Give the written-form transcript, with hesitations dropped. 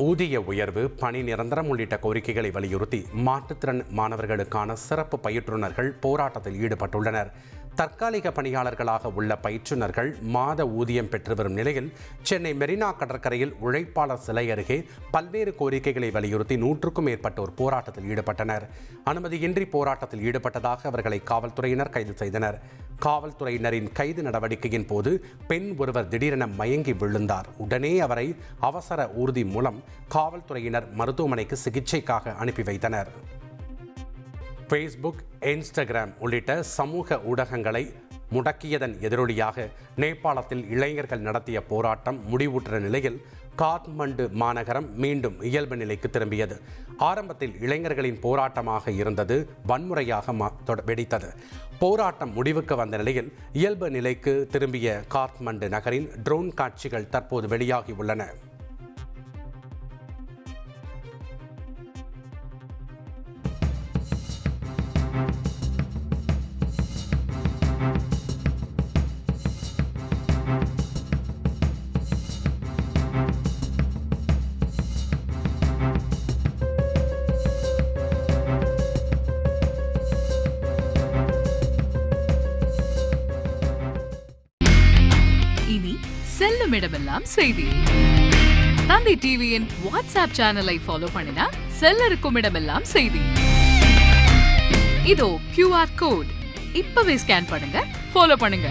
ஊதிய உயர்வு, பணி நிரந்தரம் உள்ளிட்ட கோரிக்கைகளை வலியுறுத்தி மாற்றுத்திறன் மாணவர்களுக்கான சிறப்பு பயிற்றுனர்கள் போராட்டத்தில் ஈடுபட்டுள்ளனர். தற்காலிக பணியாளர்களாக உள்ள பயிற்றுனர்கள் மாத ஊதியம் பெற்று வரும் நிலையில் சென்னை மெரினா கடற்கரையில் உழைப்பாளர் சிலை அருகே பல்வேறு கோரிக்கைகளை வலியுறுத்தி 100க்கும் மேற்பட்டோர் போராட்டத்தில் ஈடுபட்டனர். அனுமதியின்றி போராட்டத்தில் ஈடுபட்டதாக அவர்களை காவல்துறையினர் கைது செய்தனர். காவல்துறையினரின் கைது நடவடிக்கையின் போது பெண் ஒருவர் திடீரென மயங்கி விழுந்தார். உடனே அவரை அவசர ஊர்தி மூலம் காவல்துறையினர் மருத்துவமனைக்கு சிகிச்சைக்காக அனுப்பி வைத்தனர். ஃபேஸ்புக், இன்ஸ்டாகிராம் உள்ளிட்ட சமூக ஊடகங்களை முடக்கியதன் எதிரொலியாக நேபாளத்தில் இளைஞர்கள் நடத்திய போராட்டம் முடிவுற்ற நிலையில் காத்மண்டு மாநகரம் மீண்டும் இயல்பு நிலைக்கு திரும்பியது. ஆரம்பத்தில் இளைஞர்களின் போராட்டமாக இருந்தது வன்முறையாக வெடித்தது. போராட்டம் முடிவுக்கு வந்த நிலையில் இயல்பு நிலைக்கு திரும்பிய காத்மண்டு நகரின் ட்ரோன் காட்சிகள் தற்போது வெளியாகி உள்ளன. இனி செல்லும் இடமெல்லாம் செய்தி. தந்தி டிவியின் வாட்ஸ்அப் சேனலை ஃபாலோ பண்ணினா செல்ல இருக்கும் இடமெல்லாம் செய்தி. இதோ QR கோட் இப்பவே ஸ்கேன் பண்ணுங்க, ஃபாலோ பண்ணுங்க.